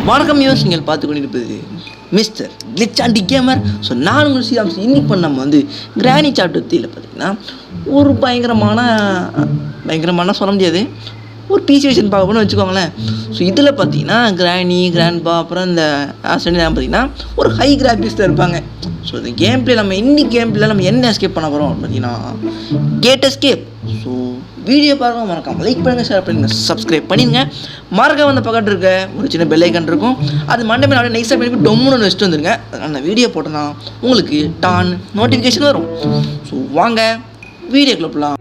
வணக்கம் யோஸ், நீங்கள் பார்த்து கொண்டிருப்பது மிஸ்டர் கிளிச் அண்ட் கேமர். ஸோ நான் உங்கள் ஸ்ரீராம். இன்னைக்கு இப்போ நம்ம வந்து கிராணி சாப்டர் 3 பார்த்தீங்கன்னா ஒரு பயங்கரமான சொல்ல முடியாது, ஒரு பிசி வெர்ஷன் பார்க்கணும்னு வச்சுக்கோங்களேன். ஸோ இதில் பார்த்தீங்கன்னா கிராண்ட்பா அப்புறம் இந்த ஆஸ்டன்லாம் பார்த்தீங்கன்னா ஒரு ஹை கிராஃபிக்ஸில் இருப்பாங்க. ஸோ இந்த கேம் பிளே நம்ம நம்ம என்ன எஸ்கேப் பண்ண போகிறோம் பார்த்தீங்கன்னா கேட் எஸ்கேப். ஸோ வீடியோ பாருங்கள், மறக்காமல் லைக் பண்ணுங்கள், ஷேர் பண்ணுங்கள், சப்ஸ்கிரைப் பண்ணிடுங்க. மறக்க வந்த பக்கத்தில் இருக்க ஒரு சின்ன பெல் ஐக்கான் இருக்கும், அது மண்டே மேலே அப்படியே நைஸாக பண்ணி டொம்முன்னு வச்சுட்டு வந்துருங்க. அந்த வீடியோ போட்டோன்னா உங்களுக்கு டான் நோட்டிஃபிகேஷன் வரும். ஸோ வாங்க வீடியோக்குள்ள போகலாம்.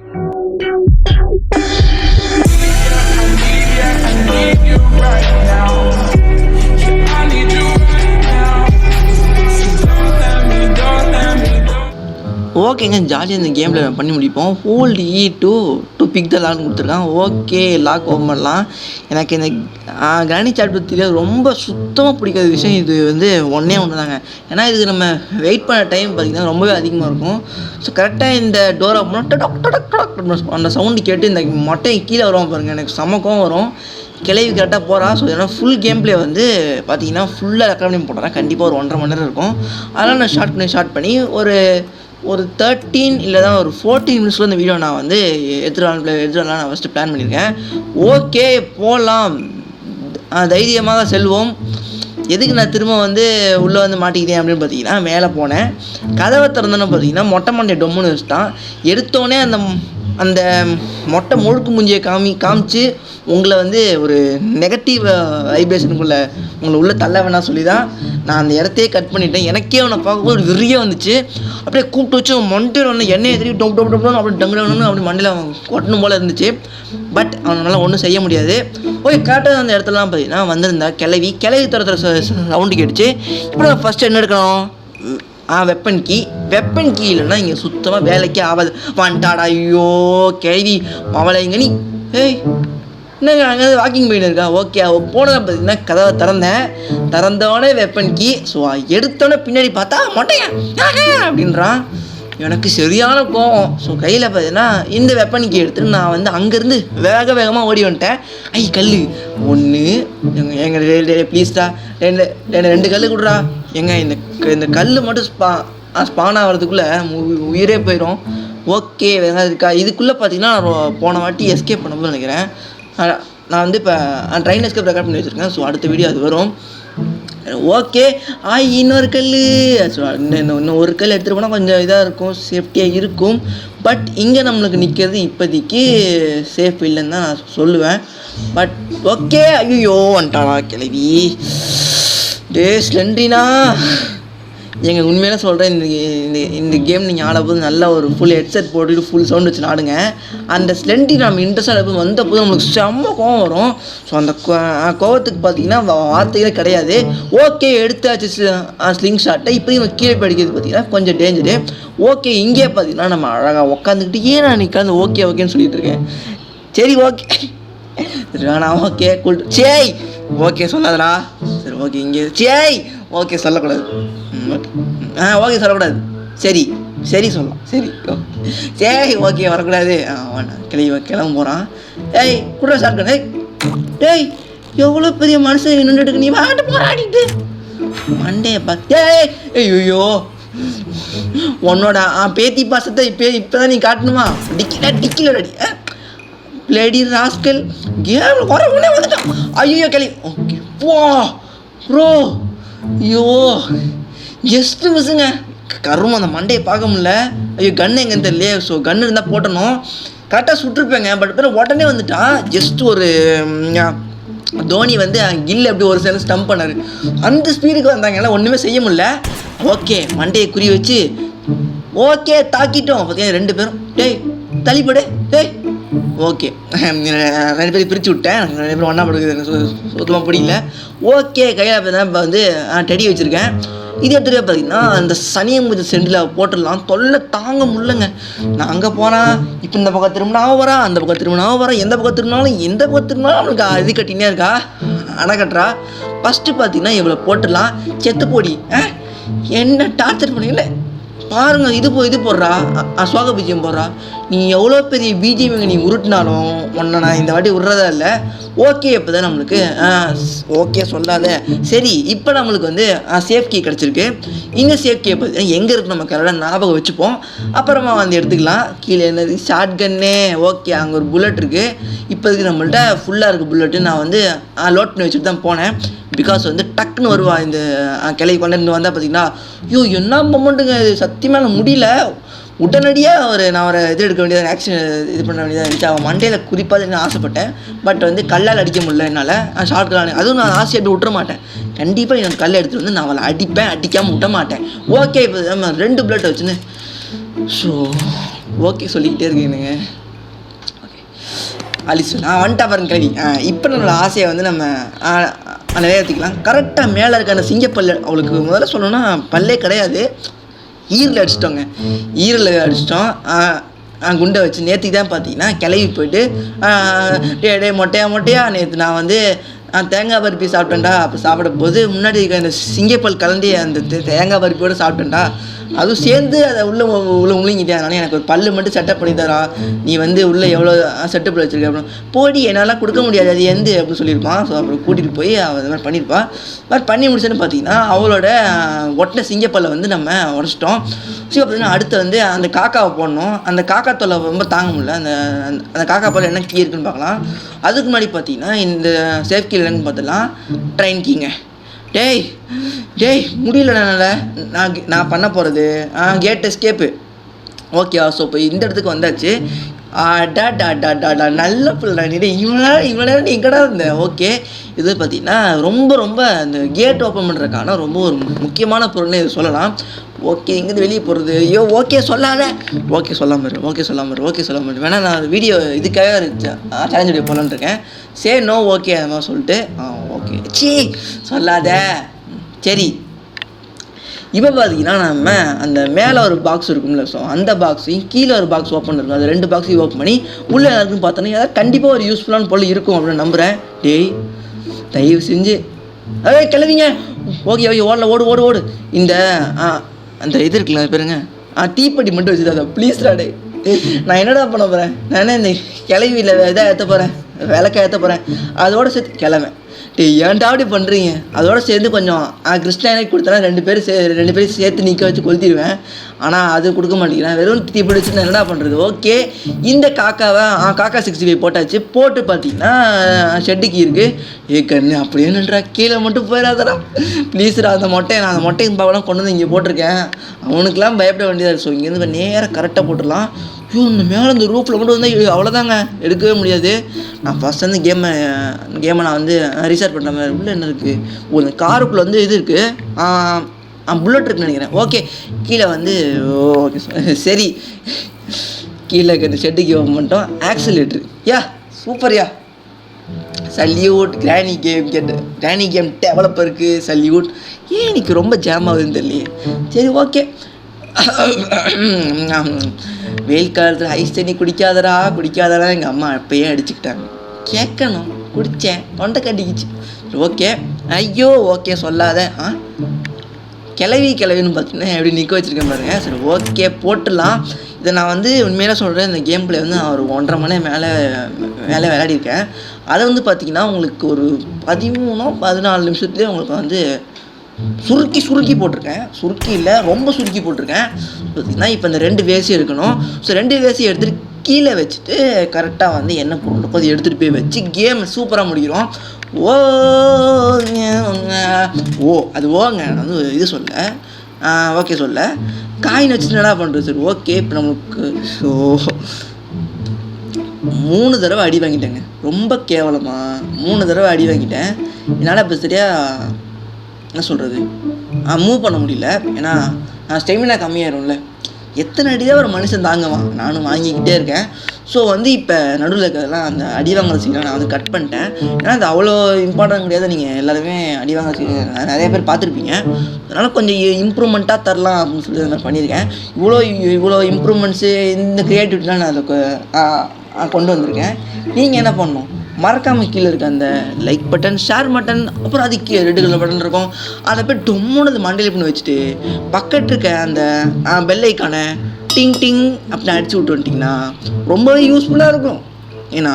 ஓகேங்க, ஜாலியாக இந்த கேமில் பண்ணி முடிப்போம். Hold E to pick the லாக்னு கொடுத்துருக்கான். ஓகே, லாக் ஓப்பன் பண்ணலாம். எனக்கு இந்த கிராணி சாப்டர் 3 ரொம்ப சுத்தமாக பிடிக்காத விஷயம் இது வந்து ஒன்றே தாங்க. ஏன்னா இதுக்கு நம்ம வெயிட் பண்ண டைம் பார்த்திங்கன்னா ரொம்பவே அதிகமாக இருக்கும். ஸோ கரெக்டாக இந்த டோரை ஓப்பனா அந்த சவுண்டு கேட்டு இந்த மொட்டை கீழே வருவோம் பாருங்கள், எனக்கு செம்மக்கம் வரும். கிளவி கரெக்டாக போகிறா. ஸோ ஏன்னா ஃபுல் கேம் பிளே வந்து பார்த்தீங்கன்னா ஃபுல்லாக ரெக்கார்ட் பண்ணி போட்டுறேன். கண்டிப்பாக ஒரு 1.5 மணி நேரம் இருக்கும். அதனால் நான் ஷார்ட் பண்ணி ஒரு 13 இல்லை தான் ஒரு 14 மினிட்ஸில் இந்த வீடியோ நான் வந்து எடுத்துடலாம் நான் ஃபஸ்ட்டு பிளான் பண்ணியிருக்கேன். ஓகே போகலாம், தைரியமாக செல்வோம். எதுக்கு நான் திரும்ப வந்து உள்ளே வந்து மாட்டிக்கிட்டேன் அப்படின்னு பார்த்தீங்கன்னா, மேலே போனேன், கதவை திறந்தோன்னு பார்த்தீங்கன்னா மொட்டை மண்டையை டொம்முன்னு வச்சுட்டான். எடுத்தோடனே அந்த மொட்டை முழுக்கு முஞ்சியை காமிச்சு உங்களை வந்து ஒரு நெகட்டிவ் வைப்ரேஷனுக்குள்ளே உங்களை உள்ளே தள்ள வேணாம் சொல்லி தான் நான் அந்த இடத்தையே கட் பண்ணிட்டேன். எனக்கே அவனை பார்க்கும்போது ஒரு விரியே வந்துச்சு. அப்படியே கூப்பிட்டு வச்சு மண்டையில் ஒன்று எண்ணெயை எதிரி டொம்னு அப்படி டங்குடணும் அப்படி மண்டையில் அவன் கொட்டணும் போல் இருந்துச்சு. பட் அவனால் ஒன்றும் செய்ய முடியாது. ஓகே, கரெக்டாக அந்த இடத்துலலாம் பார்த்தீங்கன்னா வந்திருந்தா கிளவி தர சவுண்டு கேட்டுச்சு. இப்போ நான் ஃபஸ்ட்டு என்ன எடுக்கணும்? வெப்பன் கீ இல்லைன்னா இங்கே சுத்தமாக வேலைக்கே ஆகாது. வந்துட்டாடா, ஐயோ கிளவி அவளை இங்கே நீ ஏய் என்னங்க அங்கே வாக்கிங் போயின்னு இருக்கா. ஓகே, அவள் போனதை பார்த்தீங்கன்னா கதவை திறந்தோடனே வெப்பன் கீ. ஸோ எடுத்தோடனே பின்னாடி பார்த்தா மொட்டையா அப்படின்றான். எனக்கு சரியான கோவம். ஸோ கையில் பார்த்தீங்கன்னா இந்த வெப்பன் கீ எடுத்துட்டு நான் வந்து அங்கேருந்து வேகமாக ஓடி வந்துட்டேன். கல் ஒன்று எங்கள் ப்ளீஸ்டா 2 கல் கொடுறா. இந்த கல் மட்டும் ஸ்பான் ஆகிறதுக்குள்ளே உயிரே போயிடும். ஓகே, இருக்கா இதுக்குள்ளே பார்த்தீங்கன்னா நான் போன வாட்டி எஸ்கேப் பண்ணும்போது நினைக்கிறேன். நான் வந்து இப்போ ட்ரெயின் எஸ்கேப் ரெக்கார்ட் பண்ணி வச்சுருக்கேன். ஸோ அடுத்த வீடியோ அது வரும். ஓகே, இன்னொரு கல். ஸோ இன்னும் ஒரு கல் எடுத்துகிட்டு போனால் கொஞ்சம் இதாக இருக்கும், சேஃப்டியாக இருக்கும். பட் இங்கே நம்மளுக்கு நிற்கிறது இப்போதைக்கு சேஃப் இல்லைன்னு தான் நான் சொல்லுவேன். பட் ஓகே, ஐயோ வந்துட்டானா கிளவி. ஸ்லெண்ட்ரினா எங்கள் உண்மையில சொல்கிறேன், இந்த கேம் நீங்கள் ஆடும்போது நல்லா ஒரு ஃபுல் ஹெட்செட் போட்டுட்டு ஃபுல் சவுண்ட் வச்சு ஆடுங்க. அந்த ஸ்லெண்ட்ரி நம்ம இன்ட்ரெஸ்டாக வந்தபோது நம்மளுக்கு செம்ம கோவம் வரும். ஸோ அந்த கோவத்துக்கு பார்த்தீங்கன்னா வார்த்தைகளே கிடையாது. ஓகே, எடுத்தாச்சு ஸ்லிங் ஷாட்டை. இப்போ இவன் கீழே படிக்கிறது பார்த்தீங்கன்னா கொஞ்சம் டேஞ்சரு. ஓகே, இங்கே பார்த்தீங்கன்னா நம்ம அழகாக உட்காந்துக்கிட்டு நான் நிற்காந்து ஓகேன்னு சொல்லிட்டு இருக்கேன். சரி ஓகே வேணாம், ஓகே கூல் சேய் ஓகே சொல்லாதடா. சரி ஓகே, இங்கே சேய் ஓகே சொல்லக்கூடாது. ஓகே சொல்லக்கூடாது. சரி சொல்லலாம். சரி ஓகே வரக்கூடாது. வேணாம், கிளம்ப போகிறான். குடுற சாப்பிட்டு. எவ்வளோ பெரிய மனுஷன் நின்றுட்டு நீ வாட்டு போராடிட்டு மண்டையை பார்த்து. ஐயோ உன்னோட பேத்தி பாசத்தை இப்போதான் நீ காட்டணுமா? டிக்கில அடி லேடி ராஸ்கல் கேம் வர உடனே வந்துட்டான். ஐயோ கிளம்பி. ஓகே போ ப்ரோ. ஐயோ ஜஸ்ட்டு மிஸ்ஸுங்க, கருமம் அந்த மண்டையை பார்க்க முடியல. ஐயோ கன்று எங்கன்னு தெரியலையே. ஸோ கன்று இருந்தால் போட்டணும், கரெக்டாக சுட்டுருப்பேங்க. பட் பிறகு உடனே வந்துட்டான். ஜஸ்ட் ஒரு தோனி வந்து கில் அப்படி ஒரு செகண்ட் ஸ்டம்ப் பண்ணார். அந்த ஸ்பீடுக்கு வந்தாங்கல்ல, ஒன்றுமே செய்ய முடியல. ஓகே, மண்டையை குறி வச்சு ஓகே தாக்கிட்டோம். பார்த்தீங்கன்னா 2 பேரும் தள்ளிப்படு. ஓகே, 2 பேரும் பிரித்து விட்டேன். 2 பேரும் ஒன்றா படுக்குது, சுத்தமாக பிடிக்கல. ஓகே, கையில் இப்போ வந்து டெடி வச்சுருக்கேன். இது எடுத்துகிட்டே பார்த்தீங்கன்னா அந்த சனியம்பூஜை சென்டில் போட்டுடலாம். தொல்லை தாங்க முடியலங்க. நான் அங்கே போகிறேன், இப்போ இந்த பக்கம் திரும்பினாவும் வரா, அந்த பக்கம் திரும்பினாவும் வரா, எந்த பக்கம் திரும்பினாலும் அவனுக்கு இது கட்டினே இருக்கா, அணை கட்டுறா. ஃபஸ்ட்டு பார்த்தீங்கன்னா இவ்வளோ போட்டுடலாம். செத்து போடி என்ன டார்ச்சர் பண்ணிங்களே பாருங்க. இது போடுறா, சுவாக பீஜியம் போடுறா. நீ எவ்வளோ பெரிய பிஜிஎம் நீ உருட்டினாலும் உன்னை நான் இந்த வாட்டி விட்றதா இல்லை. ஓகே இப்போ தான் நம்மளுக்கு ஓகே சொல்லாத. சரி இப்போ நம்மளுக்கு வந்து சேஃப் கீ கிடச்சிருக்கு. இந்த சேஃப் கீயை பற்றி எங்கே இருக்குது நம்ம கரெக்டாக ஞாபகம் வச்சுப்போம். அப்புறமா வந்து எடுத்துக்கலாம். கீழே என்னது ஷார்ட் கன்னு. ஓகே அங்கே ஒரு புல்லட் இருக்குது. இப்போதைக்கு நம்மள்ட்ட ஃபுல்லாக இருக்குது புல்லட்டு. நான் வந்து லோட் பண்ணி வச்சுட்டு தான் போனேன். பிகாஸ் வந்து டக்குன்னு வருவா இந்த கிளை கொண்டு வந்தால் பார்த்தீங்கன்னா ஐயோ என்ன மொமெண்ட்டுங்க இது, சத்தியமாக முடியல. உடனடியாக நான் ஒரு இது எடுக்க வேண்டியது, ஆக்ஷன் இது பண்ண வேண்டியதாக இருந்துச்சு. அவன் மண்டையில் குறிப்பாக ஆசைப்பட்டேன். பட் வந்து கல்லால் அடிக்க முடியல என்னால். ஷார்ட் கல்லால் அதுவும் நான் ஆசையை அப்படி விட்டுற மாட்டேன். கண்டிப்பாக எனக்கு கல் எடுத்துகிட்டு வந்து நான் அவளை அடிப்பேன், அடிக்காமல் விட மாட்டேன். ஓகே இப்போ நம்ம 2 புல்லட் வச்சுன்னு ஸோ ஓகே சொல்லிக்கிட்டே இருக்கேனுங்க. ஓகே அலிசு நான் வந்துட்டா பாருங்க கல்வி. இப்போ நம்மளோட ஆசையை வந்து நம்ம நிறைவேற்றிக்கலாம். கரெக்டாக மேலே இருக்க அந்த சிங்கப்பல், அவளுக்கு முதல்ல சொல்லணும்னா பல்லே கிடையாது, ஈரில் அடிச்சிட்டோங்க. ஈரில் அடிச்சிட்டோம் குண்டை வச்சு. நேற்றுக்கு தான் பார்த்தீங்கன்னா கிளவி போயிட்டு டே மொட்டையா நேற்று நான் வந்து தேங்காய் பருப்பி சாப்பிட்டேன்டா. அப்போ சாப்பிடும் போது முன்னாடி அந்த சிங்கப்பல் கலண்டி அந்த தேங்காய் பருப்பியோடு சாப்பிட்டேன்டா. அதுவும் சேர்ந்து அதை உள்ளே முழுங்கிட்டேன். அதனால எனக்கு ஒரு பல்லு மட்டும் செட்டப் பண்ணி தரா, நீ வந்து உள்ளே எவ்வளோ செட்டப்பில் வச்சுருக்க அப்படின்னு. போடி என்னால் கொடுக்க முடியாது அது எந்த அப்படின்னு சொல்லியிருப்பான். ஸோ அப்புறம் கூட்டிகிட்டு போய் அவள் அது மாதிரி பண்ணியிருப்பாள். பட் பண்ணி முடிச்சோன்னு பார்த்தீங்கன்னா அவளோட ஒட்டின சிங்கப்பல்லை வந்து நம்ம உடச்சிட்டோம். ஸோ பார்த்தீங்கன்னா அடுத்து வந்து அந்த காக்காவை போடணும். அந்த காக்கா தொல்லை ரொம்ப தாங்க முடியல. அந்த காக்கா பல்ல என்ன கீ இருக்குன்னு பார்க்கலாம். அதுக்கு முன்னாடி பார்த்தீங்கன்னா இந்த சேஃப் கீ இல்லைன்னு பார்த்துலாம் ட்ரெயின் கீங்க. டேய் முடியலண்ணா நான் பண்ண போகிறது கேட் எஸ்கேப்பு. ஓகே ஸோ இப்போ இந்த இடத்துக்கு வந்தாச்சு. நல்ல பிள்ளை நீ இவ்வளோ நீ எங்கடா இருந்தேன். ஓகே இது பார்த்தீங்கன்னா ரொம்ப இந்த கேட் ஓப்பன் பண்ணுறதுக்கான ரொம்ப ஒரு முக்கியமான பொருள்னு இது சொல்லலாம். ஓகே இங்கேருந்து வெளியே போகிறது. ஐயோ ஓகே சொல்லாத. ஓகே சொல்லாமல் வேணா நான் வீடியோ இதுக்காக சேலஞ்ச் வீடியோ போகலான்னு இருக்கேன். சரி நோ ஓகே அது மாதிரி சொல்லிட்டு ஓகே சொல்லாத. சரி இப்போ பார்த்தீங்கன்னா நம்ம அந்த மேலே ஒரு பாக்ஸ் இருக்கும்ல, ஸோ அந்த பாக்ஸையும் கீழே ஒரு பாக்ஸ் ஓப்பன் இருக்கும். அது 2 பாக்ஸையும் ஓப்பன் பண்ணி உள்ளே எல்லாருக்கும் பார்த்தோன்னா ஏதாவது கண்டிப்பாக ஒரு யூஸ்ஃபுல்லான பொருள் இருக்கும் அப்படின்னு நம்புகிறேன். தயவு செஞ்சு கிளவிங்க. ஓகே ஓடு. இந்த அந்த இது இருக்குல்ல பேருங்க தீப்பெட்டி மட்டும் வச்சுருந்தா ப்ளீஸ்டா. நான் என்னடா பண்ண போகிறேன், நான் இந்த கிளவியில் இதாக ஏற்ற போகிறேன், விளக்க ஏற்ற போகிறேன், அதோடு சேர்த்து கிளம்பேன். ஏன்டா அப்படி பண்ணுறீங்க. அதோடு சேர்ந்து கொஞ்சம் கிறிஸ்டியானிக்கு கொடுத்தனா 2 பேரும் சேர்த்து நிற்க வச்சு கொளுத்திடுவேன். ஆனால் அது கொடுக்க மாட்டேங்கிறேன். வெறும் தீப்பெட்டி வச்சு நான் என்னடா பண்ணுறது. ஓகே இந்த காக்காவை காக்கா 65 போட்டாச்சு. போட்டு பார்த்தீங்கன்னா ஷெட்டுக்கு இருக்குது. கண்ணு அப்படியேன்றா கீழே மட்டும் போயிடாதடா ப்ளீஸ்டா. அந்த மொட்டையும் பாவெல்லாம் கொண்டு வந்து இங்கே போட்டிருக்கேன். அவனுக்கெல்லாம் பயப்பட வேண்டியதாக. ஸோ இங்கேருந்து நேராக கரெக்டாக போட்டுடலாம். இந்த மேலே இந்த ரூஃபில் மட்டும் வந்தால் அவ்வளோதாங்க, எடுக்கவே முடியாது. நான் ஃபஸ்ட் வந்து கேமை நான் வந்து ரீசார்ட் பண்ணுற மாதிரி. உள்ளே என்ன இருக்குது, இந்த காருக்குள்ளே வந்து இது இருக்குது, புல்லட் இருக்குன்னு நினைக்கிறேன். ஓகே கீழே வந்து ஓகே சரி கீழே இந்த ஷெட்டுக்கு ஓப்பன் பண்ணிட்டோம். ஆக்சிலேட்ரு சூப்பர்யா சல்யூட். கிராணி கேம் டெவலப்பருக்கு சல்யூட். ஏன் எனக்கு ரொம்ப ஜாம் ஆகுதுன்னு தெரியலையே. சரி ஓகே வெயில் காலத்தில் ஐஸ் தண்ணி குடிக்காதடா எங்கள் அம்மா அப்பயே அடிச்சுக்கிட்டாங்க. கேட்கணும் குடித்தேன், தொண்டை கட்டிக்கிச்சு. ஓகே ஐயோ ஓகே சொல்லாத. கிளவின்னு பார்த்தீங்கன்னா எப்படி நிற்க வச்சுருக்கேன் பாருங்க. சரி ஓகே போட்டுடலாம். இதை நான் வந்து உண்மையில சொல்கிறேன், இந்த கேம் பிளே வந்து நான் ஒரு 1.5 மணி மேலே விளையாடிருக்கேன். அதை வந்து பார்த்திங்கன்னா உங்களுக்கு ஒரு 13-14 நிமிஷத்துலேயே உங்களுக்கு வந்து சுருக்கி போட்டிருக்கேன். சுருக்கி இல்லை ரொம்ப சுருக்கி போட்டிருக்கேன். பார்த்திங்கன்னா இப்போ இந்த 2 வேசி எடுக்கணும். ஸோ 2 வேசி எடுத்துகிட்டு கீழே வச்சுட்டு கரெக்டாக வந்து என்ன பொருள் அது எடுத்துகிட்டு போய் வச்சு கேம் சூப்பராக முடிக்கிறோம். அது ஓங்க நான் வந்து இது சொல்ல ஓகே சொல்ல காயின் வச்சுட்டு என்னடா பண்ணுறது. சரி ஓகே இப்போ நம்மளுக்கு ஸோ 3 தடவை அடி வாங்கிட்டேங்க. ரொம்ப கேவலமாக 3 தடவை அடி வாங்கிட்டேன். என்னால் இப்போ சரியாக என்ன சொல்கிறது மூவ் பண்ண முடியல. ஏன்னா ஸ்டெமினா கம்மியாயிரும்ல. எத்தனை அடி தான் ஒரு மனுஷன் தாங்குவான். நானும் வாங்கிக்கிட்டே இருக்கேன். ஸோ வந்து இப்போ நடுவில் இருக்கிறதெல்லாம் அந்த அடி வாங்குற சீனை நான் வந்து கட் பண்ணிட்டேன். ஏன்னா அது அவ்வளோ இம்பார்ட்டன்ட் கிடையாது. நீங்கள் எல்லாருமே அடி வாங்குற சீன் நிறைய பேர் பார்த்துருப்பீங்க. அதனால் கொஞ்சம் இம்ப்ரூவ்மெண்ட்டாக தரலாம் அப்படின்னு சொல்லி நான் பண்ணியிருக்கேன். இவ்வளோ இம்ப்ரூவ்மெண்ட்ஸு இந்த க்ரியேட்டிவிட்டிலாம் நான் அதை கொண்டு வந்திருக்கேன். நீங்கள் என்ன பண்ணணும், மறக்காமல் கீழே இருக்க அந்த லைக் பட்டன், ஷேர் பட்டன், அப்புறம் அதுக்கு ரெட் கலர் பட்டன் இருக்கும். அதை போய் டொம்முனது மண்டையில் பண்ணி வச்சுட்டு பக்கத்து இருக்க அந்த பெல் ஐக்கானை டிங் டிங் அப்படின்னு அடிச்சு விட்டு வந்துட்டிங்கன்னா ரொம்பவே யூஸ்ஃபுல்லாக இருக்கும். ஏன்னா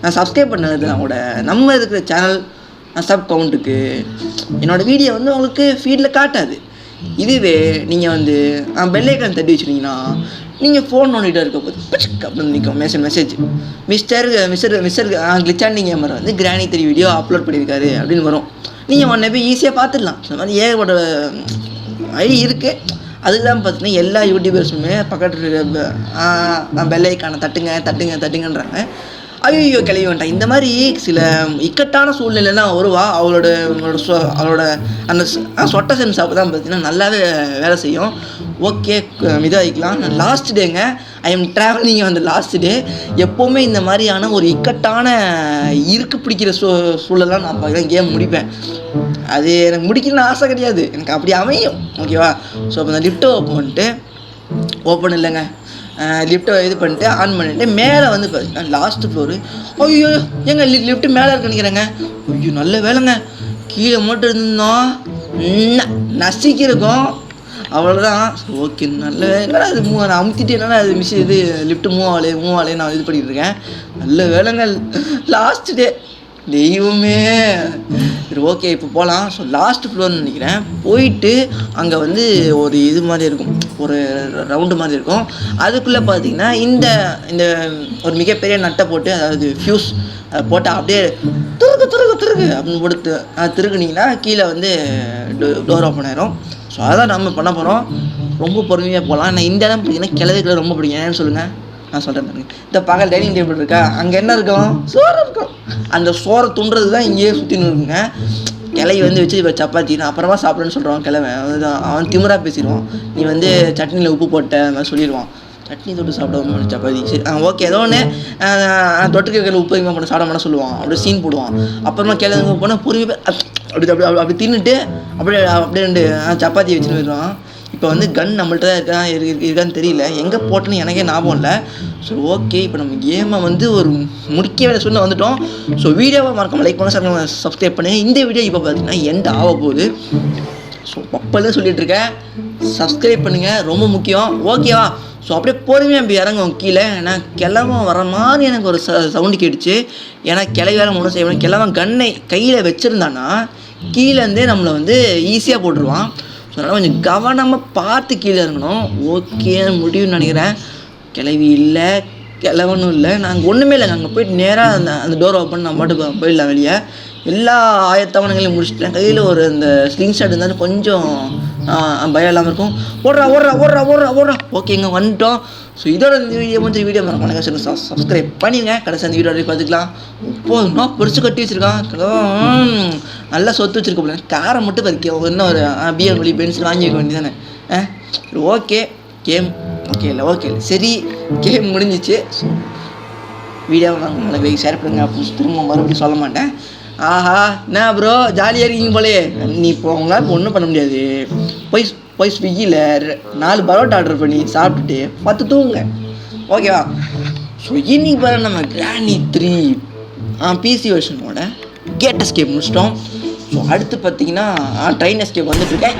நான் சப்ஸ்கிரைப் பண்ணதுலாம் கூட நம்ம இருக்கிற சேனல் சப் கவுண்ட்டுக்கு என்னோடய வீடியோ வந்து உங்களுக்கு ஃபீல்டில் காட்டாது. இதுவே நீங்கள் வந்து பெல்லைக்கான் தட்டி வச்சுருந்தீங்கன்னா நீங்கள் ஃபோன் நோண்டிகிட்டு இருக்க போது பிச்சுக்கு அப்படின்னு நிற்கும் மெசேஜ் மிஸ்டர் கிளிச்சாண்டிங் கேமரா வந்து கிராணி 3 வீடியோ அப்லோட் பண்ணியிருக்காரு அப்படின்னு வரும். நீங்கள் உடனே போய் ஈஸியாக பார்த்துடலாம். அந்த மாதிரி ஏகப்பட்ட ஐடி இருக்குது. அதுதான் பார்த்தீங்கன்னா எல்லா யூடியூபர்ஸுமே பக்கத்தில் பெல்லைக்கான தட்டுங்கன்றாங்க. ஐயோ கிளவி வேண்டாம். இந்த மாதிரி சில இக்கட்டான சூழ்நிலைலாம் வருவா. அவளோட அந்த சொட்ட சென்ஸ் அப்போ தான் பார்த்தீங்கன்னா நல்லாவே வேலை செய்யும். ஓகே இதாகிக்கலாம். Last tank I am travelling அந்த லாஸ்ட் டே. எப்போவுமே இந்த மாதிரியான ஒரு இக்கட்டான பிடிக்கிற சூழலாம் நான் பார்க்குறேன் கேம் முடிப்பேன். அது எனக்கு முடிக்கணும்னு ஆசை கிடையாது, எனக்கு அப்படி அமையும். ஓகேவா? ஸோ அப்போ அந்த லிஃப்ட்டை ஓப்பன் இல்லைங்க, லிஃப்ட்டை இது பண்ணிட்டு ஆன் பண்ணிவிட்டு மேலே வந்து பார்த்தீங்கன்னா லாஸ்ட் ஃப்ளோரு. ஐயோ ஏங்க லிஃப்ட்டு மேலே இருக்கு நினைக்கிறேங்க. ஐயோ நல்ல வேலைங்க, கீழே மட்டும் இருந்தோம் நசிக்கிருக்கும் அவ்வளோதான். ஓகே நல்ல என்னடா அது நான் அமுத்திட்டு என்னடா அது இது லிஃப்ட்டு மூவ் ஆகலே நான் இது பண்ணிகிட்டு இருக்கேன். நல்ல வேலைங்க லாஸ்ட் டே தெய்வமே. சரி ஓகே இப்போ போகலாம். ஸோ லாஸ்ட் ஃப்ளோர்னு நினைக்கிறேன். போயிட்டு அங்கே வந்து ஒரு இது மாதிரி இருக்கும், ஒரு ரவுண்டு மாதிரி இருக்கும். அதுக்குள்ளே பார்த்தீங்கன்னா இந்த இந்த ஒரு மிகப்பெரிய நட்டை போட்டு, அதாவது ஃபியூஸ் போட்டு அப்படியே துருக்கு அப்படின்னு போட்டு திருக்குனிங்கன்னா கீழே வந்து டோர் ஓப்பன் ஆயிரும். ஸோ அதான் நம்ம பண்ண போகிறோம். ரொம்ப பொறுமையாக போகலாம். நான் இந்த இடம் பார்த்தீங்கன்னா கிழதுக்குள்ள ரொம்ப பிடிக்கும். ஏன்னு சொல்லுங்கள், நான் சொல்கிறேன் பாருங்க. இந்த பகல் டைனிங் டேபிள் இருக்கா, அங்கே என்ன இருக்கும், சோறு இருக்கும். அந்த சோறை துண்டுறது தான் இங்கேயே சுற்றின்னு இருக்குங்க. கிளவி வந்து வச்சு இப்போ சப்பாத்தி நான் அப்புறமா சாப்பிட்றேன்னு சொல்கிறான் கிழவன். அவன் திமிராக பேசிடுவான். நீ வந்து சட்னியில் உப்பு போட்ட மாதிரி சொல்லிடுவான். சட்னி தொட்டு சாப்பிடுவோம் சப்பாத்தி. சரி ஓகே ஏதோ ஒன்று தொட்டுக்கையில் உப்பு அதிகமாக போட்டு சாப்பிட சொல்லுவான். அப்படியே சீன் போடுவான். அப்புறமா கிழங்கு போனால் பொறுமையாக அப்படி தின்னுட்டு அப்படியே 2 சப்பாத்தி வச்சுன்னு போயிடுவான். இப்போ வந்து கன் நம்மள்ட்ட தான் இருக்கான்னு தெரியல, எங்கே போட்டேன்னு எனக்கே ஞாபகம் இல்லை. ஸோ ஓகே இப்போ நம்ம கேமை வந்து ஒரு முடிக்க வேலை சொல்ல வந்துட்டோம். ஸோ வீடியோவை மறக்காமல் லைக் பண்ண சப்ஸ்கிரைப் பண்ணுங்கள். இந்த வீடியோ இப்போ பார்த்தீங்கன்னா எண்ட் ஆக போகுது. ஸோ அப்போதான் சொல்லிகிட்ருக்கேன், சப்ஸ்கிரைப் பண்ணுங்கள், ரொம்ப முக்கியம். ஓகேவா? ஸோ அப்படியே பொறுமையாக அப்படி இறங்குவோம் கீழே. ஏன்னா கிழவன் வர மாதிரி எனக்கு ஒரு சவுண்டு கேட்டுச்சு. ஏன்னா வேலை முன்ன செய்யணும். கிழவன் கண்ணை கையில் வச்சுருந்தான்னா கீழேருந்தே நம்மளை வந்து ஈஸியாக போட்டுருவான். ஸோ அதனால் கொஞ்சம் கவனமாக பார்த்து கீழே இறங்கணும். ஓகே முடியும்னு நினைக்கிறேன். கிளவி இல்லை, கிழவனும் இல்லை, நாங்கள் ஒன்றுமே இல்லைங்க. அங்கே போய்ட்டு நேராக அந்த டோர் ஓப்பன் நான் மட்டும் போயிடலாம் வெளியே. எல்லா ஆயத்தவணைகளையும் முடிச்சுட்டேன். கையில் ஒரு அந்த ஸ்லிங் ஷாட் இருந்தாலும் கொஞ்சம் பயம் இல்லாமல் இருக்கும். ஓடுறா. ஓகே இங்கே வந்துட்டோம். ஸோ இதோட இந்த வீடியோ மறக்காம சப்ஸ்கிரைப் பண்ணிடுங்க. கடைசி அந்த வீடியோ பார்த்துக்கலாம். இன்னும் பொரிச்சு கட்டி வச்சுருக்கான். நல்லா சொத்து வச்சுருக்க காரை மட்டும் பறிக்க இன்னும் ஒரு பிஎம் பென்சில் வாங்கி வைக்க வேண்டியதானே. ஓகே கேம் ஓகே சரி கேம் முடிஞ்சிச்சு. ஸோ வீடியோவை உங்களை ஷேர் பண்ணுங்க அப்படின்னு திரும்ப மறுபடியும் சொல்ல மாட்டேன். ஆஹா என்ன ப்ரோ ஜாலியாக இருக்கீங்க போலையே. நீ இப்போ உங்களால் ஒன்றும் பண்ண முடியாது. போய் ஸ்விக்கியில் 4 பரோட்டா ஆர்டர் பண்ணி சாப்பிட்டுட்டு 10 தூங்குங்க. ஓகேவா? ஸோ இன்னைக்கு பாரு நம்ம கிராணி 3 பிசி வெர்ஷனோட கேட் எஸ்கேப் முடிச்சிட்டோம். ஸோ அடுத்து பார்த்தீங்கன்னா ட்ரெயின் எஸ்கேப் வந்துட்டுருக்கேன்.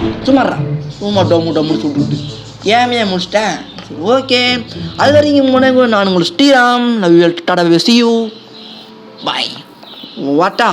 சும்மா டோமு விட்டுவிட்டு ஏன் முடிச்சிட்டேன். ஓகே அது வரைக்கும் நான் உங்களுக்கு Sriram. Love you. Tata. See you. Bye. வாட்டா.